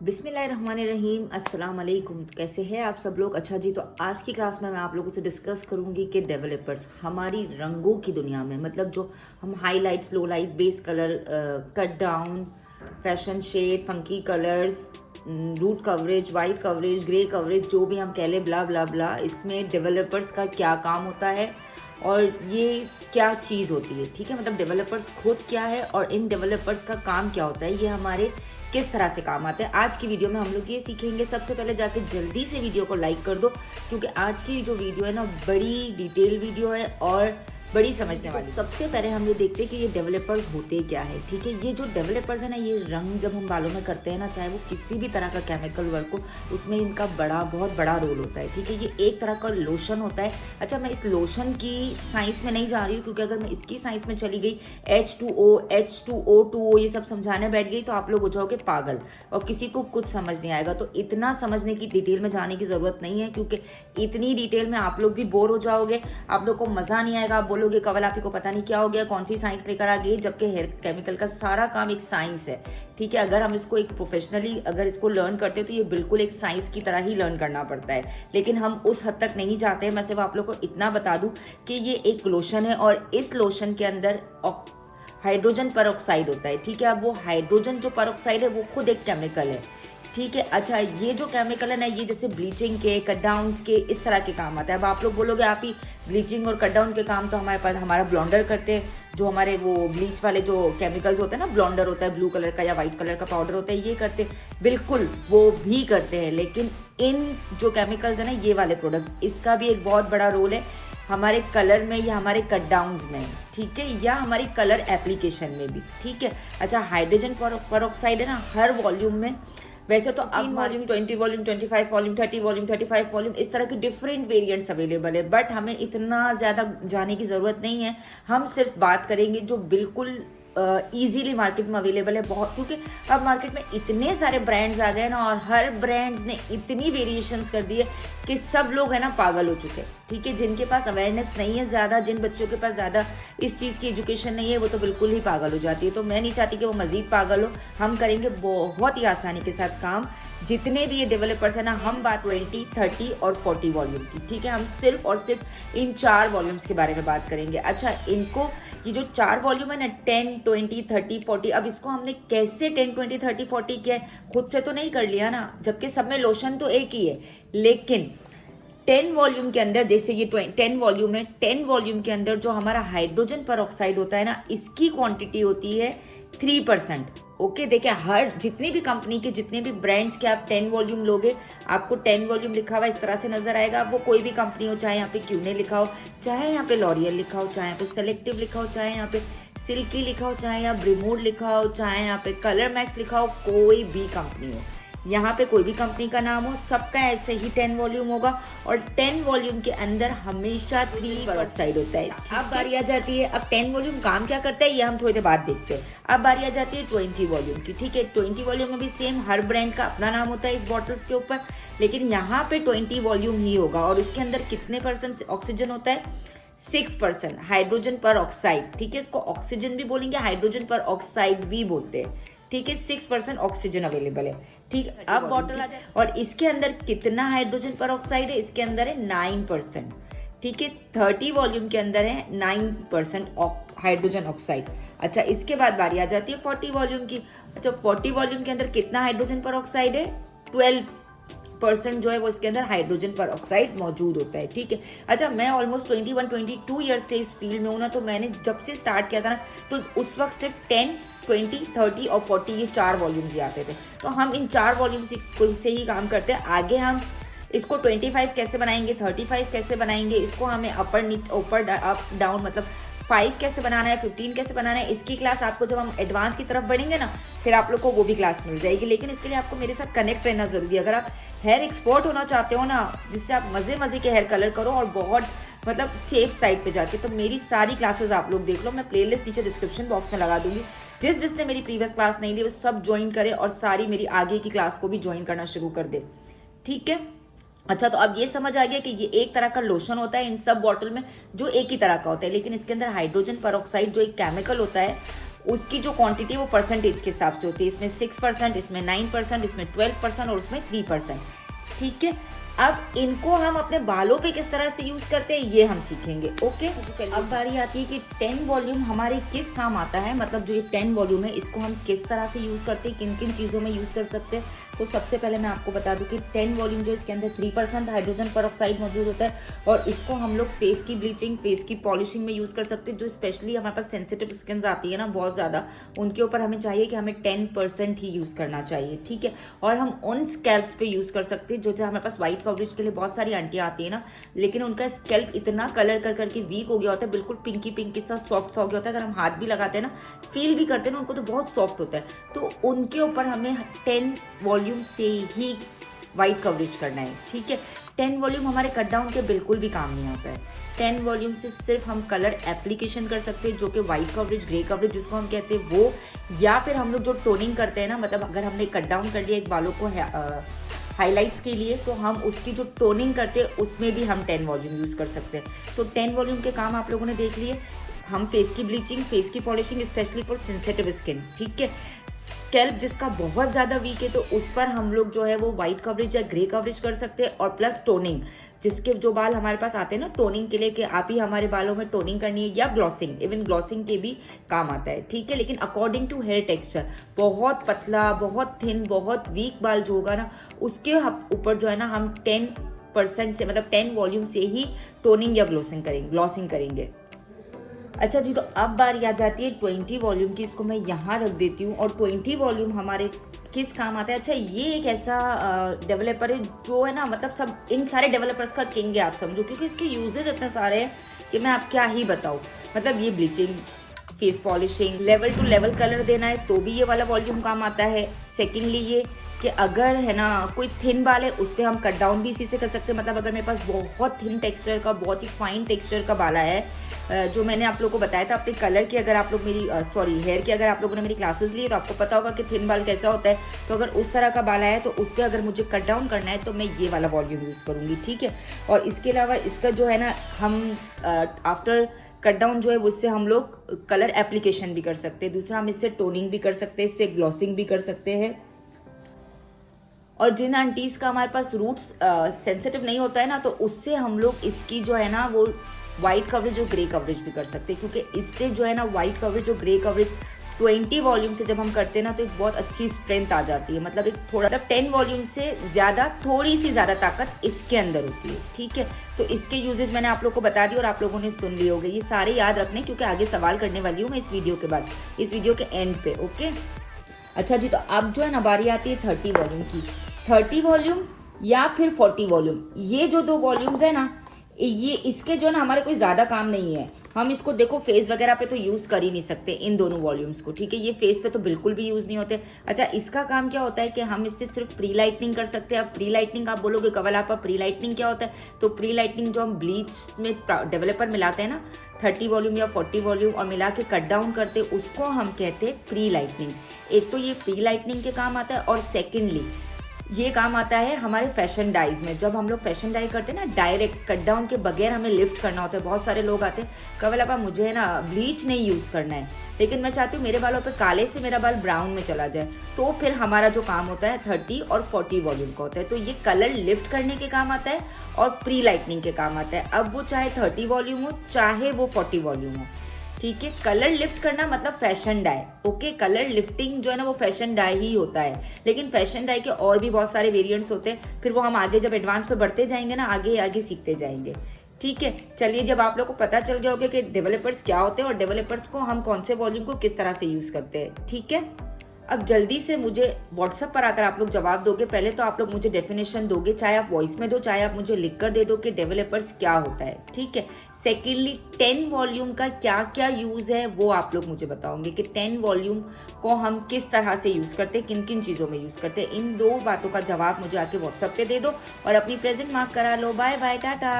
बिस्मिल्लाहिर्रहमानिर्रहीम अस्सलाम वालेकुम। कैसे हैं आप सब लोग? अच्छा जी, तो आज की क्लास में मैं आप लोगों से डिस्कस करूंगी कि डेवलपर्स हमारी रंगों की दुनिया में, मतलब जो हम highlights, low light, base colour, cut down, fashion shade, funky colours, root coverage, white coverage, grey coverage, जो भी हम कह लें, ब्ला ब्ला ब्ला, इसमें डेवलपर्स का क्या काम होता है और ये क्या चीज़ होती है। ठीक है, मतलब डेवलपर्स खुद क्या है और इन डेवलपर्स का काम क्या होता है, ये हमारे किस तरह से काम आते हैं। आज की वीडियो में हम लोग ये सीखेंगे। सबसे पहले जाके जल्दी से वीडियो को लाइक कर दो, क्योंकि आज की जो वीडियो है ना, बड़ी डिटेल वीडियो है और बड़ी समझने वाली। सबसे पहले हम ये देखते हैं कि ये डेवलपर्स होते क्या है। ठीक है, ये जो डेवलपर्स है ना, ये रंग जब हम बालों में करते हैं ना, चाहे वो किसी भी तरह का केमिकल वर्क हो, उसमें इनका बहुत बड़ा रोल होता है। ठीक है, ये एक तरह का लोशन होता है। अच्छा, मैं इस लोशन की साइंस में नहीं जा रही हूँ, क्योंकि अगर मैं इसकी साइंस में चली गई, H2O, H2O2O ये सब समझाने बैठ गई, तो आप लोग हो जाओगे पागल और किसी को कुछ समझ नहीं आएगा। तो इतना समझने की, डिटेल में जाने की ज़रूरत नहीं है, क्योंकि इतनी डिटेल में आप लोग भी बोर हो जाओगे, आप लोग को मज़ा नहीं आएगा। आप बोलोगे कवल आप ही को पता नहीं क्या हो गया, कौन सी साइंस लेकर आ गई, जबकि हेयर केमिकल का सारा काम एक साइंस है। ठीक है, अगर हम इसको एक प्रोफेशनली अगर इसको लर्न करते हैं, तो ये बिल्कुल एक साइंस की तरह ही लर्न करना पड़ता है, लेकिन हम उस हद तक नहीं जाते हैं। मैं सिर्फ आप लोग को इतना बता दूं कि ये एक लोशन है और इस लोशन के अंदर हाइड्रोजन परऑक्साइड होता है। ठीक है, अब वो हाइड्रोजन जो परऑक्साइड है, वो खुद एक केमिकल है। ठीक है, अच्छा, ये जो केमिकल है ना, ये जैसे ब्लीचिंग के, कट डाउन्स के, इस तरह के काम आता है। अब आप लोग बोलोगे आप ही ब्लीचिंग और कट डाउन के काम तो हमारे पास हमारा ब्लॉन्डर करते हैं, जो हमारे वो ब्लीच वाले जो केमिकल्स होते हैं ना, ब्लॉन्डर होता है ब्लू कलर का या वाइट कलर का पाउडर होता है, ये करते हैं। बिल्कुल वो भी करते हैं, लेकिन इन जो केमिकल्स है ना, ये वाले प्रोडक्ट्स, इसका भी एक बहुत बड़ा रोल है हमारे कलर में या हमारे कट डाउन्स में। ठीक है, या हमारी कलर एप्लीकेशन में भी। ठीक है, अच्छा, हाइड्रोजन परऑक्साइड है ना, हर वॉल्यूम में, वैसे तो अब volume, 20 volume, 25 volume, 30 volume, 35 volume, इस तरह की डिफरेंट वेरिएंट्स अवेलेबल है, बट हमें इतना ज़्यादा जाने की ज़रूरत नहीं है। हम सिर्फ बात करेंगे जो बिल्कुल ईजीली मार्केट में अवेलेबल है, बहुत, क्योंकि अब मार्केट में इतने सारे ब्रांड्स आ गए ना, और हर ब्रांड्स ने इतनी वेरिएशंस कर दी है कि सब लोग है ना पागल हो चुके हैं। ठीक है, जिनके पास अवेयरनेस नहीं है ज़्यादा, जिन बच्चों के पास ज़्यादा इस चीज़ की एजुकेशन नहीं है, वो तो बिल्कुल ही पागल हो जाती है। तो मैं नहीं चाहती कि वो मज़ीद पागल हो। हम करेंगे बहुत ही आसानी के साथ काम। जितने भी ये डेवलपर्स है ना, हम बात 20, 30 और 40 वॉल्यूम की। ठीक है, हम सिर्फ और सिर्फ इन 4 वॉल्यूम्स के बारे में बात करेंगे। अच्छा, इनको, ये जो 4 वॉल्यूम है ना, 10, 20, 30, 40, अब इसको हमने कैसे 10, 20, 30, 40 किया है? खुद से तो नहीं कर लिया ना, जबकि सब में लोशन तो एक ही है। लेकिन 10 वॉल्यूम के अंदर, जैसे ये 10 वॉल्यूम है, 10 वॉल्यूम के अंदर जो हमारा हाइड्रोजन परऑक्साइड होता है ना, इसकी क्वांटिटी होती है 3%। ओके, देखिए, हर जितनी भी कंपनी के, जितने भी ब्रांड्स के आप 10 वॉल्यूम लोगे, आपको 10 वॉल्यूम लिखा हुआ इस तरह से नजर आएगा। वो कोई भी कंपनी हो, चाहे यहाँ पे क्यूने लिखा हो, चाहे यहाँ पे लॉरियल लिखा हो, चाहे यहाँ पे सेलेक्टिव लिखा हो, चाहे यहाँ पे सिल्की लिखा हो, चाहे यहाँ ब्रिमोड लिखा हो, चाहे यहाँ पे कलर मैक्स लिखा हो, कोई भी कंपनी हो, यहाँ पे कोई भी कंपनी का नाम हो, सबका ऐसे ही 10 वॉल्यूम होगा। और 10 वॉल्यूम के अंदर हमेशा 3 परऑक्साइड होता है। अब बारी आ जाती है, अब 10 वॉल्यूम काम क्या करता है, ये हम थोड़ी देर बाद देखते हैं। अब बारी आ जाती है 20 वॉल्यूम की। ठीक है, 20 वॉल्यूम में भी सेम, हर ब्रांड का अपना नाम होता है इस बॉटल्स के ऊपर, लेकिन यहाँ पे 20 वॉल्यूम ही होगा। और इसके अंदर कितने % ऑक्सीजन होता है? 6% हाइड्रोजन पर ऑक्साइड। ठीक है, इसको ऑक्सीजन भी बोलेंगे, हाइड्रोजन पर ऑक्साइड भी बोलते हैं। ठीक है, 6% ऑक्सीजन अवेलेबल है। ठीक, अब बॉटल आ जाए, और इसके अंदर कितना हाइड्रोजन पर ऑक्साइड है? इसके अंदर है 9%। ठीक है, 30 वॉल्यूम के अंदर है 9% हाइड्रोजन ऑक्साइड। अच्छा, इसके बाद बारी आ जाती है 40 वॉल्यूम की। अच्छा, 40 वॉल्यूम के अंदर कितना हाइड्रोजन पर ऑक्साइड है? 12% जो है वो इसके अंदर हाइड्रोजन पर ऑक्साइड मौजूद होता है। ठीक है, अच्छा, मैं ऑलमोस्ट 21, 22 ईयर्स से इस फील्ड में हूँ ना, तो मैंने जब से स्टार्ट किया था ना, तो उस वक्त सिर्फ 10, 20, 30 और 40 ये 4 वॉल्यूम्स ही आते थे। तो हम इन 4 वॉल्यूम से ही काम करते हैं। आगे हम इसको 25 कैसे बनाएंगे, 35 कैसे बनाएंगे, इसको हमें ऊपर अप डाउन, मतलब 5 कैसे बनाना है, 15 कैसे बनाना है, इसकी क्लास आपको जब हम एडवांस की तरफ बढ़ेंगे ना, फिर आप लोग को वो भी क्लास मिल जाएगी। लेकिन इसके लिए आपको मेरे साथ कनेक्ट रहना जरूरी है। अगर आप हेयर एक्सपर्ट होना चाहते हो ना, जिससे आप मज़े के हेयर कलर करो और बहुत, मतलब सेफ साइड पे जाके, तो मेरी सारी क्लासेस आप लोग देख लो। मैं प्लेलिस्ट नीचे डिस्क्रिप्शन बॉक्स में लगा दूंगी। जिसने मेरी प्रीवियस क्लास नहीं ली, वो सब ज्वाइन करे और सारी मेरी आगे की क्लास को भी ज्वाइन करना शुरू कर दे। ठीक है, अच्छा, तो अब ये समझ आ गया कि ये एक तरह का लोशन होता है इन सब बॉटल में, जो एक ही तरह का होता है, लेकिन इसके अंदर हाइड्रोजन परऑक्साइड जो एक केमिकल होता है, उसकी जो क्वांटिटी है वो परसेंटेज के हिसाब से होती है। इसमें 6%, इसमें 9%, इसमें 12% और उसमें 3%। ठीक है, अब इनको हम अपने बालों पे किस तरह से यूज करते हैं ये हम सीखेंगे। ओके, अब बारी आती है कि 10 वॉल्यूम हमारे किस काम आता है, मतलब जो ये 10 वॉल्यूम है इसको हम किस तरह से यूज करते हैं, किन किन चीज़ों में यूज कर सकते हैं। तो सबसे पहले मैं आपको बता दूं कि 10 वॉल्यूम जो इसके अंदर 3% हाइड्रोजन पेरोक्साइड मौजूद होता है और इसको हम लोग फेस की ब्लीचिंग, फेस की पॉलिशिंग में यूज कर सकते हैं। जो स्पेशली हमारे पास सेंसिटिव स्किन आती है ना बहुत ज़्यादा, उनके ऊपर हमें चाहिए कि हमें 10% ही यूज़ करना चाहिए। ठीक है, और हम उन स्कैल्प्स पे यूज़ कर सकते हैं जो हमारे पास वाइट कवरेज के लिए बहुत सारी आंटियां आती है ना, लेकिन उनका स्कैल्प इतना कलर कर करके वीक हो गया होता है, बिल्कुल पिंकी पिंकी सा सॉफ्ट सा हो गया होता है। अगर हम हाथ भी लगाते हैं ना, फील भी करते हैं ना उनको, तो बहुत सॉफ्ट होता है। तो उनके ऊपर हमें 10 वॉल्यूम से ही वाइट कवरेज करना है। ठीक है, 10 वॉल्यूम हमारे कट डाउन के बिल्कुल भी काम नहीं आता है। 10 वॉल्यूम से सिर्फ हम कलर एप्लीकेशन कर सकते हैं, जो कि वाइट कवरेज, ग्रे कवरेज जिसको हम कहते हैं वो, या फिर हम लोग जो टोनिंग करते हैं ना, मतलब अगर हमने कट डाउन कर लिया एक बालों को हाइलाइट्स के लिए, तो हम उसकी जो टोनिंग करते हैं उसमें भी हम 10 वॉल्यूम यूज़ कर सकते हैं। तो 10 वॉल्यूम के काम आप लोगों ने देख लिए। हम फेस की ब्लीचिंग, फेस की polishing specially for sensitive skin, ठीक है, स्कैल्प जिसका बहुत ज़्यादा वीक है तो उस पर हम लोग जो है वो वाइट कवरेज या ग्रे कवरेज कर सकते हैं। और प्लस टोनिंग, जिसके जो बाल हमारे पास आते हैं ना टोनिंग के लिए कि आप ही हमारे बालों में टोनिंग करनी है, या ग्लॉसिंग, इवन ग्लॉसिंग के भी काम आता है। ठीक है, लेकिन अकॉर्डिंग टू हेयर टेक्सचर, बहुत पतला, बहुत थिन, बहुत वीक बाल जो होगा ना उसके ऊपर जो है ना हम 10% से, मतलब 10 वॉल्यूम से ही टोनिंग या ग्लॉसिंग करेंगे। अच्छा जी, तो अब बारी आ जाती है 20 वॉल्यूम की। इसको मैं यहाँ रख देती हूँ। और 20 वॉल्यूम हमारे किस काम आता है? अच्छा, ये एक ऐसा डेवलपर है जो है ना, मतलब सब इन सारे डेवलपर्स का किंग है आप समझो, क्योंकि इसके यूजेज इतने सारे हैं कि मैं आप क्या ही बताऊँ। मतलब ये bleaching, face polishing, level to level colour देना है तो भी ये वाला वॉल्यूम काम आता है। सेकेंडली ये कि अगर है ना कोई थिन बाल है उस पर हम कट डाउन भी इसी से कर सकते हैं। मतलब अगर मेरे पास बहुत थिन टेक्सचर का, बहुत ही फाइन टेक्सचर का बाल आया है, जो मैंने आप लोगों को बताया था अपने कलर की, अगर आप लोग मेरी हेयर की अगर आप लोगों ने मेरी क्लासेस ली तो आपको पता होगा कि थिन बाल कैसा होता है। तो अगर उस तरह का बाल आया है तो उस पर अगर मुझे कट डाउन करना है तो मैं ये वाला वॉल्यूम यूज़ करूँगी। ठीक है, और इसके अलावा इसका जो है ना हम आफ्टर कट डाउन जो है उससे हम लोग कलर एप्लीकेशन भी कर सकते हैं। दूसरा, हम इससे टोनिंग भी कर सकते हैं, इससे ग्लॉसिंग भी कर सकते हैं। और जिन आंटीज़ का हमारे पास रूट्स सेंसिटिव नहीं होता है ना, तो उससे हम लोग इसकी जो है ना वो वाइट कवरेज और ग्रे कवरेज भी कर सकते हैं, क्योंकि इससे जो है ना वाइट कवरेज और ग्रे कवरेज 20 वॉल्यूम से जब हम करते हैं ना तो एक बहुत अच्छी स्ट्रेंथ आ जाती है। मतलब एक थोड़ा 10 वॉल्यूम से ज़्यादा, थोड़ी सी ज़्यादा ताकत इसके अंदर होती है। ठीक है, तो इसके यूजेज मैंने आप लोग को बता दी और आप लोगों ने सुन लिए होंगे। ये सारे याद रखने, क्योंकि आगे सवाल करने वाली हूँ मैं इस वीडियो के बाद, इस वीडियो के एंड पे। ओके, अच्छा जी, तो अब जो है ना बारी आती है 30 वॉल्यूम की। 30 वॉल्यूम या फिर 40 वॉल्यूम, ये जो दो वॉल्यूम्स है ना, ये इसके जो है ना हमारे कोई ज़्यादा काम नहीं है। हम इसको देखो फेस वगैरह पे तो यूज़ कर ही नहीं सकते इन दोनों वॉल्यूम्स को। ठीक है, ये फेस पे तो बिल्कुल भी यूज़ नहीं होते। अच्छा, इसका काम क्या होता है कि हम इससे सिर्फ प्री लाइटनिंग कर सकते हैं। अब प्री लाइटनिंग आप बोलोगे कवल आपका प्री लाइटनिंग क्या होता है? तो प्री लाइटनिंग जो हम ब्लीच में डेवलपर मिलाते हैं ना 30 वॉल्यूम या 40 वॉल्यूम और मिला के कट डाउन करते हैं, उसको हम कहते हैं प्री लाइटनिंग। एक तो ये प्री लाइटनिंग के काम आता है, और सेकेंडली ये काम आता है हमारे फैशन डाइज में। जब हम लोग फैशन डाई करते हैं ना, डायरेक्ट कट डाउन के बगैर हमें लिफ्ट करना होता है। बहुत सारे लोग आते हैं कवल आपा मुझे है ना ब्लीच नहीं यूज़ करना है, लेकिन मैं चाहती हूँ मेरे बालों पे काले से मेरा बाल ब्राउन में चला जाए, तो फिर हमारा जो काम होता है 30 और 40 वॉल्यूम का होता है। तो ये कलर लिफ्ट करने के काम आता है और प्री लाइटनिंग के काम आता है। अब वो चाहे 30 वॉल्यूम हो चाहे वो 40 वॉल्यूम हो। ठीक है, कलर लिफ्ट करना मतलब fashion dye. Okay, colour lifting जो है ना वो फैशन डाई ही होता है, लेकिन फैशन डाई के और भी बहुत सारे वेरिएंट्स होते हैं। फिर वो हम आगे जब एडवांस पे बढ़ते जाएंगे ना, आगे आगे सीखते जाएंगे। ठीक है, चलिए, जब आप लोग को पता चल गया होगा कि डेवलपर्स क्या होते हैं और डेवलपर्स को हम कौन से वॉल्यूम को किस तरह से यूज़ करते हैं, ठीक है, अब जल्दी से मुझे व्हाट्सएप पर आकर आप लोग जवाब दोगे। पहले तो आप लोग मुझे डेफिनेशन दोगे, चाहे आप वॉइस में दो चाहे आप मुझे लिख कर दे दो कि डेवलपर्स क्या होता है। ठीक है, सेकेंडली 10 वॉल्यूम का क्या क्या यूज़ है वो आप लोग मुझे बताओगे कि 10 वॉल्यूम को हम किस तरह से यूज़ करते हैं, किन किन चीज़ों में यूज़ करते हैं। इन दो बातों का जवाब मुझे आके व्हाट्सएप पे दे दो और अपनी प्रेजेंट मार्क करा लो। Bye bye, Tata.